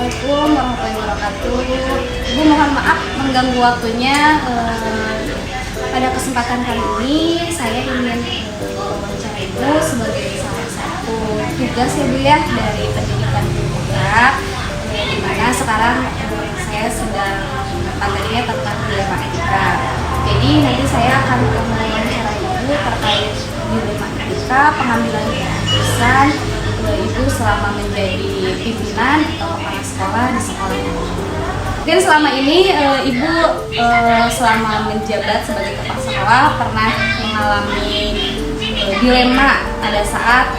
Assalamualaikum warahmatullahi wabarakatuh. Ibu mohon maaf mengganggu waktunya. Pada kesempatan kali ini saya ingin wawancara Ibu sebagai salah satu tugas ya Bu ya dari pendidikan kita, di mana sekarang saya sedang materinya tentang dilema etika. Jadi nanti saya akan mewawancara Ibu terkait dilema etika, pengambilan keputusan Ibu selama menjadi pimpinan atau kepala sekolah di sekolah ini. Mungkin selama ini Ibu selama menjabat sebagai kepala sekolah pernah mengalami dilema pada saat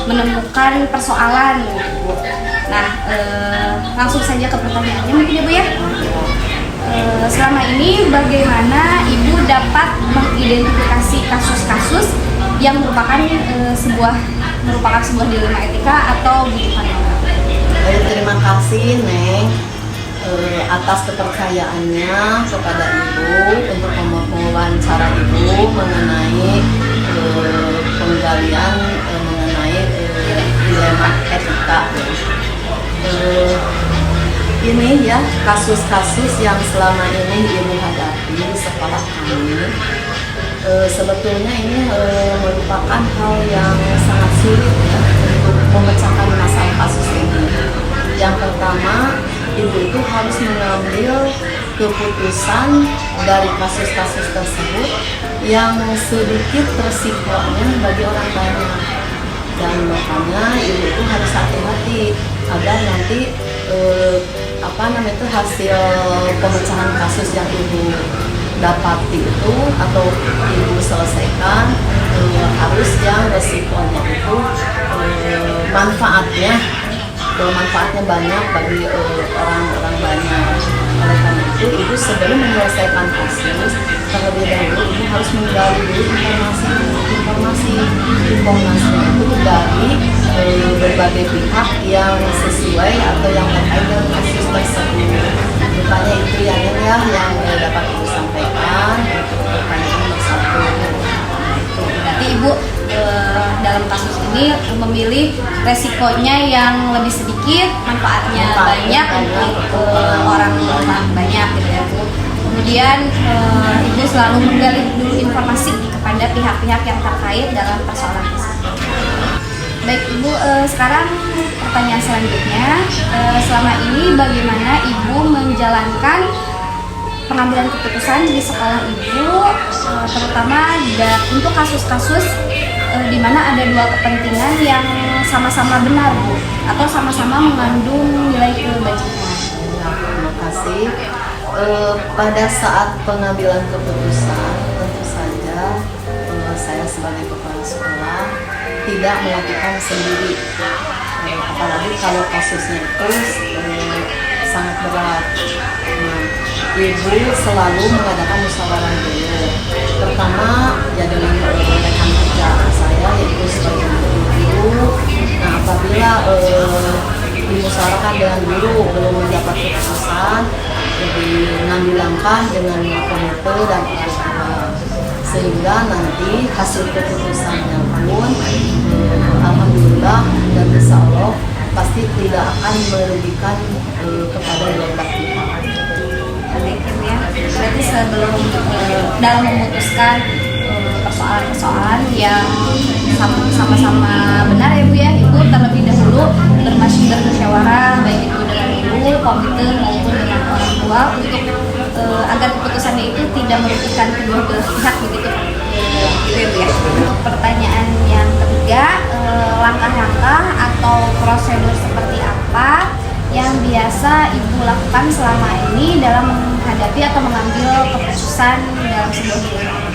menemukan persoalan Bu. Nah, langsung saja ke pertanyaannya mungkin Ibu ya. Selama ini bagaimana Ibu dapat mengidentifikasi kasus-kasus yang merupakan sebuah dilema etika atau bukan? Terima kasih Neng atas kepercayaannya kepada Ibu untuk mewawancara Ibu mengenai penggalian mengenai dilema etika. Ini ya kasus-kasus yang selama ini Ibu hadapi di sekolah kami. Sebetulnya ini merupakan hal yang sangat sulit ya untuk memecahkan masalah kasus ini. Yang pertama, Ibu itu harus mengambil keputusan dari kasus-kasus tersebut yang sedikit resikonya bagi orang banyak. Dan makanya Ibu itu harus hati-hati agar nanti hasil pemecahan kasus yang Ibu dapati itu atau Ibu selesaikan harus yang resikonya itu manfaatnya banyak bagi orang-orang banyak. Oleh karena itu Ibu sebelum menyelesaikan kasus terlebih dahulu Ibu harus menggali dulu informasi itu dari berbagai pihak yang sesuai atau yang terkait dengan kasus tersebut. Makanya itu yang dapat Ibu sampaikan untuk pertanyaan nomor 1. Berarti Ibu dalam kasus ini memilih resikonya yang lebih sedikit, manfaatnya banyak untuk orang banyak gitu ya Bu. Kemudian Ibu selalu menggali dulu informasi kepada pihak-pihak yang terkait dalam persoalan tersebut. Baik Ibu, sekarang pertanyaan selanjutnya, selama ini bagaimana Ibu menjalankan pengambilan keputusan di sekolah Ibu, terutama untuk kasus-kasus di mana ada dua kepentingan yang sama-sama benar Bu, atau sama-sama mengandung nilai kebajikan? Terima kasih. Pada saat pengambilan keputusan tentu saja saya sebagai kepala sekolah tidak melakukan sendiri, apalagi kalau kasusnya itu sangat berat. Ibu selalu mengadakan musyawarah dulu. Pertama ya dengan rekan kerja saya yaitu sebagai guru. Nah apabila dimusyawarahkan dengan guru belum mendapat keputusan, jadi mengambil langkah dengan komite dan orang tua, sehingga nanti hasil keputusannya pun alhamdulillah dan insya Allah pasti tidak akan merugikan kepada dua belah pihak. Ya, berarti sebelum dalam memutuskan persoalan-persoalan yang sama-sama benar ya Bu ya, Ibu terlebih dahulu bermusyawarah baik itu dengan Ibu, komite maupun dengan orang tua untuk agar keputusannya itu tidak merugikan kedua belah pihak begitu ya. Untuk pertanyaan yang ketiga, langkah-langkah atau prosedur seperti apa yang biasa Ibu lakukan selama ini dalam menghadapi atau mengambil keputusan dalam sebuah dilema?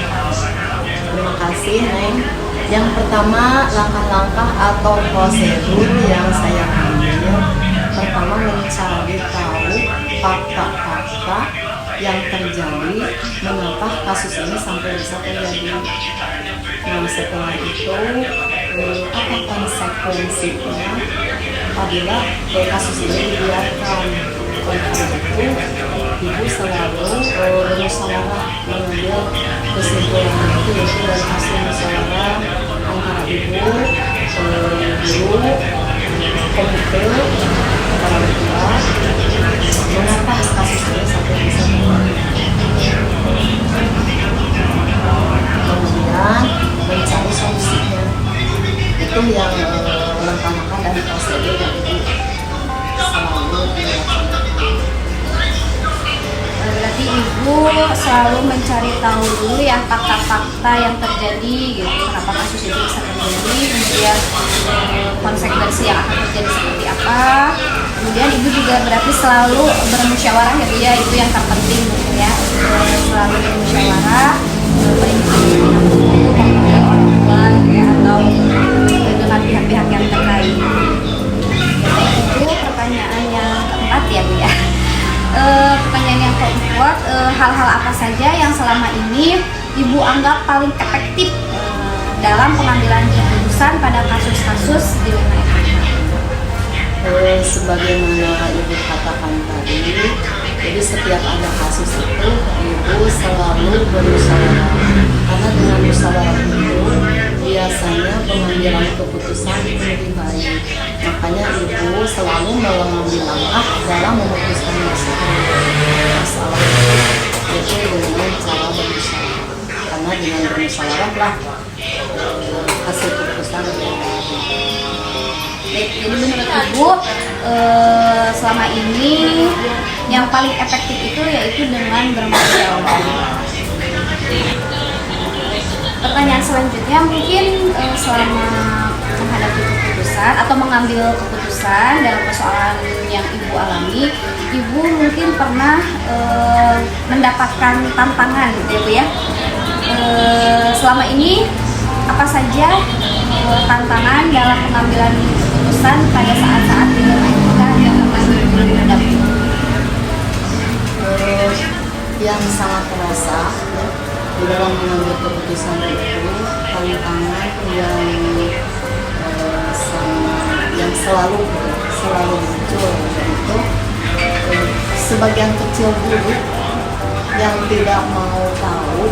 Terima kasih Neng. Yang pertama, langkah-langkah atau prosedur yang saya ambil, pertama mencari tahu fakta-fakta yang terjadi, mengapa kasus ini sampai bisa terjadi. Nah setelah itu apa konsekuensinya apabila kasus ini dibiarkan. Oleh karena itu ibu selalu bermusyawarah mengambil kesimpulan itu, yaitu dari hasil musyawarah antara ibu, guru, komite, para tua, mengapa kasus ini sampai bisa terjadi. Kemudian mencari solusinya, itu yang langkah-langkah dari prosedur yang ibu selalu dilakukan. Berarti ibu selalu mencari tahu dulu ya fakta-fakta yang terjadi gitu, kenapa kasus itu bisa terjadi, kemudian konsekuensi yang akan terjadi seperti apa. Kemudian ibu juga berarti selalu bermusyawarah ya Bu ya, itu yang terpenting gitu ya, selalu bermusyawarah dengan orang tua gitu ya, atau dengan pihak-pihak yang terkait. Itu pertanyaan yang keempat ya Bu ya. Pertanyaan yang keempat, hal-hal apa saja yang selama ini ibu anggap paling efektif dalam pengambilan keputusan pada kasus-kasus di lingkungan etika? Sebagaimana ibu katakan tadi, jadi setiap ada kasus itu ibu selalu bermusyawarah, karena dengan musyawarah itu biasanya pengambilan keputusan itu lebih baik. Makanya ibu selalu mengambil langkah dalam memutuskan masalah itu dengan cara bermusyawarah, karena dengan bermusyawarah lah hasil keputusan lebih baik. Jadi menurut ibu selama ini yang paling efektif itu yaitu dengan bermusyawarah. Pertanyaan selanjutnya mungkin selama menghadapi keputusan atau mengambil keputusan dalam persoalan yang ibu alami, ibu mungkin pernah mendapatkan tantangan gitu ya Bu ya. Selama ini apa saja tantangan dalam pengambilan keputusan pada saat-saat di dalam etika yang pernah ibu hadapi? Yang sangat terasa ya, di dalam mengambil keputusan itu tantangan yang selalu muncul, yaitu sebagian kecil guru yang tidak mau tahu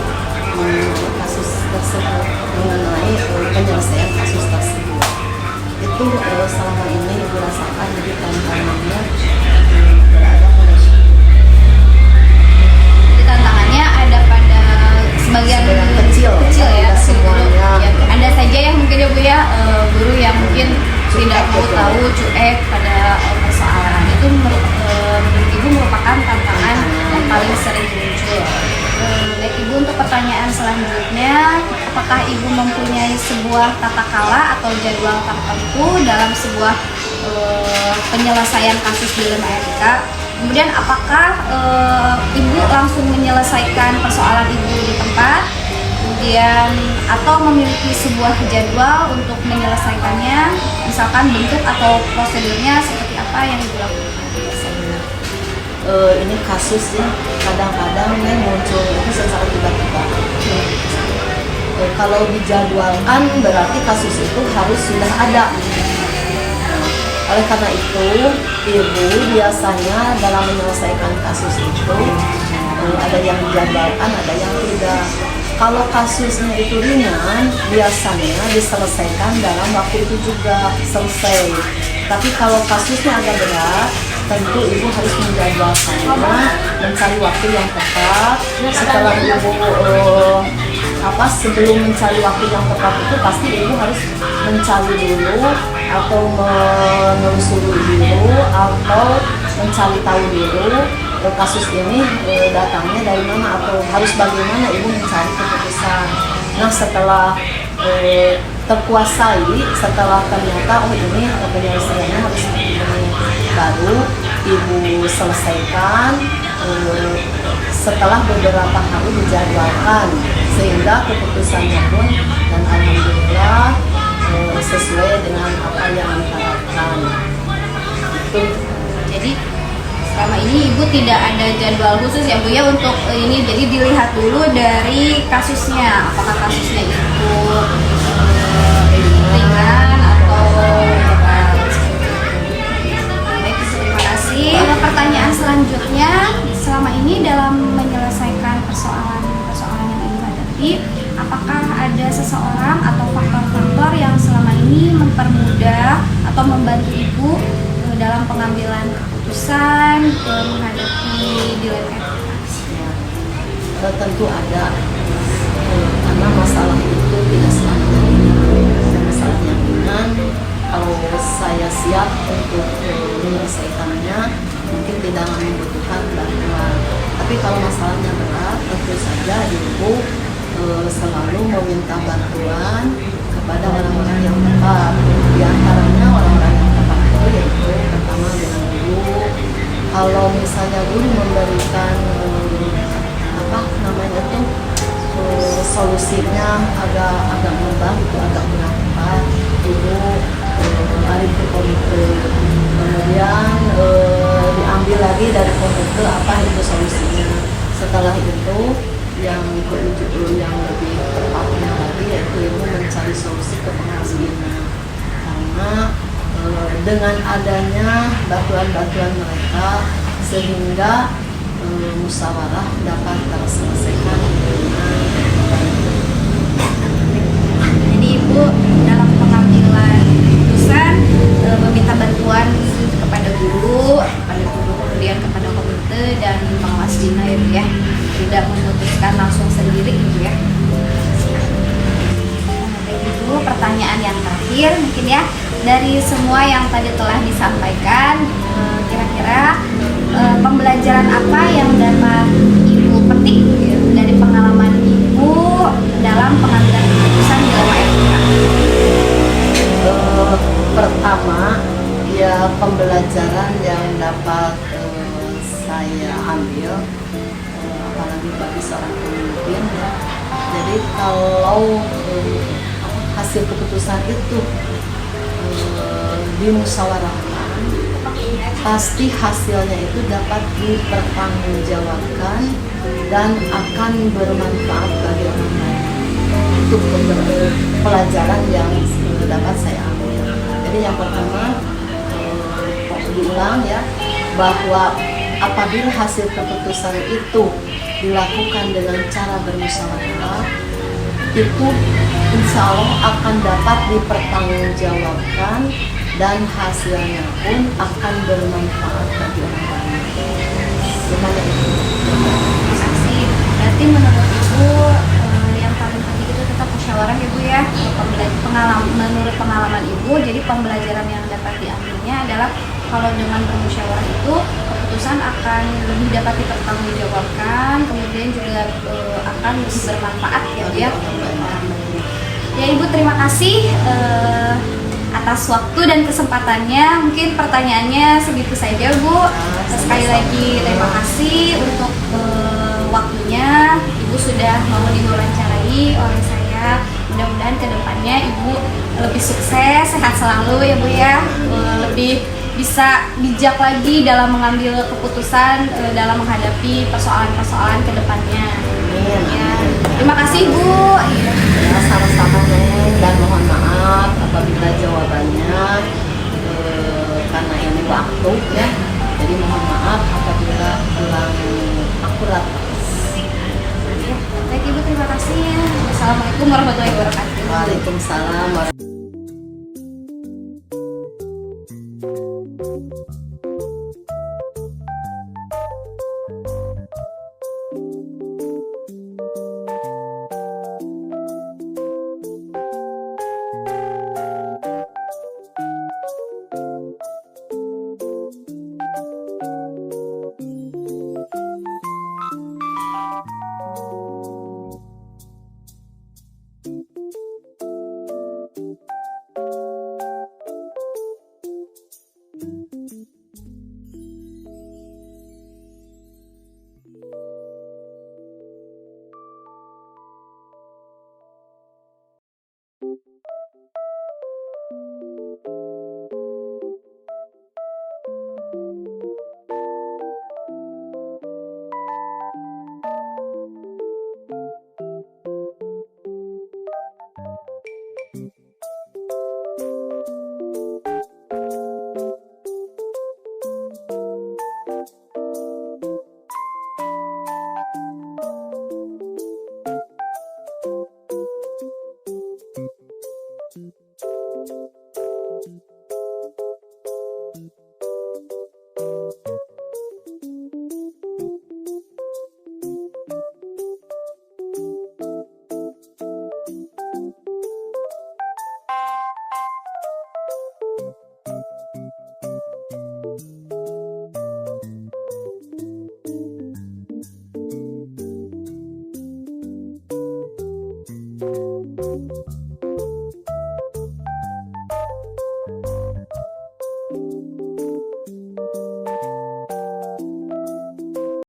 mengenai kasus tersebut, mengenai penyelesaian kasus tersebut. Itu selama ini ibu rasakan, jadi tantangannya berada pada tantangannya ada pada sebagian kecil ya, semuanya. Ya, ada saja yang mungkin ya Bu ya, guru yang mungkin tidak mau tahu, cuek pada persoalan itu menurut ibu merupakan tantangan yang paling sering muncul. Baik ibu, untuk pertanyaan selanjutnya, apakah ibu mempunyai sebuah tata kala atau jadwal tertentu dalam sebuah penyelesaian kasus di dalam etika? Kemudian apakah ibu langsung menyelesaikan persoalan ibu di tempat, kemudian atau memiliki sebuah jadwal untuk menyelesaikannya, misalkan bentuk atau prosedurnya seperti apa yang ibu lakukan? Ini kasus ya, kadang-kadang muncul itu secara tiba-tiba. Kalau dijadwalkan berarti kasus itu harus sudah ada. Oleh karena itu, ibu biasanya dalam menyelesaikan kasus itu ada yang dijadwalkan, ada yang tidak. Kalau kasusnya itu ringan, biasanya diselesaikan dalam waktu itu juga selesai. Tapi kalau kasusnya agak berat, tentu ibu harus menjadwalkannya, mencari waktu yang tepat. Setelah ibu sebelum mencari waktu yang tepat itu pasti ibu harus mencari dulu atau menelusuri dulu atau mencari tahu dulu kasus ini datangnya dari mana atau harus bagaimana ibu mencari keputusan. Nah setelah terkuasai, setelah ternyata ini penyelesaiannya harus begini, baru ibu selesaikan setelah beberapa hari dijadwalkan, sehingga keputusannya pun dan alhamdulillah sesuai dengan apa yang diharapkan. Itu jadi selama ini Ibu tidak ada jadwal khusus ya Bu ya untuk ini, jadi dilihat dulu dari kasusnya, apakah kasusnya itu ringan atau berat. Baik, terima kasih. Pertanyaan selanjutnya, selama ini dalam menyelesaikan persoalan yang Ibu hadapi, apakah ada seseorang atau faktor-faktor yang selama ini mempermudah atau membantu Ibu dalam pengambilan keputusan menghadapi dilema etika? Ya, tentu ada, karena masalah itu tidak selamanya ringan. Masalah yang ringan, kalau saya siap untuk menyelesaikannya, mungkin tidak membutuhkan bantuan. Tapi kalau masalahnya berat, tentu saja Ibu selalu meminta bantuan kepada orang-orang yang tepat. Di antaranya orang-orang yang tepat itu yaitu pertama dengan guru. Kalau misalnya guru memberikan solusinya agak mudah, itu agak kurang tepat, guru lari ke komite, kemudian diambil lagi dari komite apa itu solusinya. Setelah itu yang lebih tepatnya lagi yaitu Ibu mencari solusi ke penghasilan, karena dengan adanya bantuan-bantuan mereka sehingga musyawarah dapat terselesaikan dengan baik. Jadi Ibu dalam pengambilan keputusan meminta bantuan kepada guru, kemudian kepada komite dan pengawas Dina Ibu ya, tidak memutuskan langsung sendiri Ibu ya. Baik Ibu, pertanyaan yang terakhir mungkin ya, dari semua yang tadi telah disampaikan, kira-kira pembelajaran apa yang dapat Ibu petik dari pengalaman Ibu dalam pengambilan keputusan dilema etika? Pertama, ya pembelajaran yang dapat saya ambil, apalagi bagi seorang pemimpin ya. Jadi kalau hasil keputusan itu dimusyawarahkan, pasti hasilnya itu dapat dipertanggungjawabkan dan akan bermanfaat bagi orang lain. Itu pelajaran yang dapat saya ambil. Jadi yang pertama, diulang ya, bahwa apabila hasil keputusan itu dilakukan dengan cara bermusyawarah, itu insya Allah akan dapat dipertanggungjawabkan dan hasilnya pun akan bermanfaat bagi orang lain. Gimana itu? Terima kasih. Berarti menurut Ibu yang paling penting itu tetap musyawarah Ibu ya. Menurut pengalaman Ibu, jadi pembelajaran yang dapat diambilnya adalah kalau dengan bermusyawarah itu keputusan akan lebih dapat dipertanggungjawabkan, kemudian juga akan lebih bermanfaat ya Bu ya. Ya Ibu, terima kasih atas waktu dan kesempatannya. Mungkin pertanyaannya segitu saja Bu. Sekali lagi terima kasih untuk waktunya. Ibu sudah mau diwawancarai oleh saya. Mudah-mudahan kedepannya Ibu lebih sukses, sehat selalu ya Bu ya, lebih bisa bijak lagi dalam mengambil keputusan dalam menghadapi persoalan-persoalan kedepannya. Ya. Terima kasih Bu. Ya, sama-sama Neng, dan mohon maaf apabila jawabannya karena ini waktu ya, jadi mohon maaf apabila kurang akurat. Ya, baik Ibu, terima kasih. Wassalamualaikum warahmatullahi wabarakatuh. Waalaikumsalam.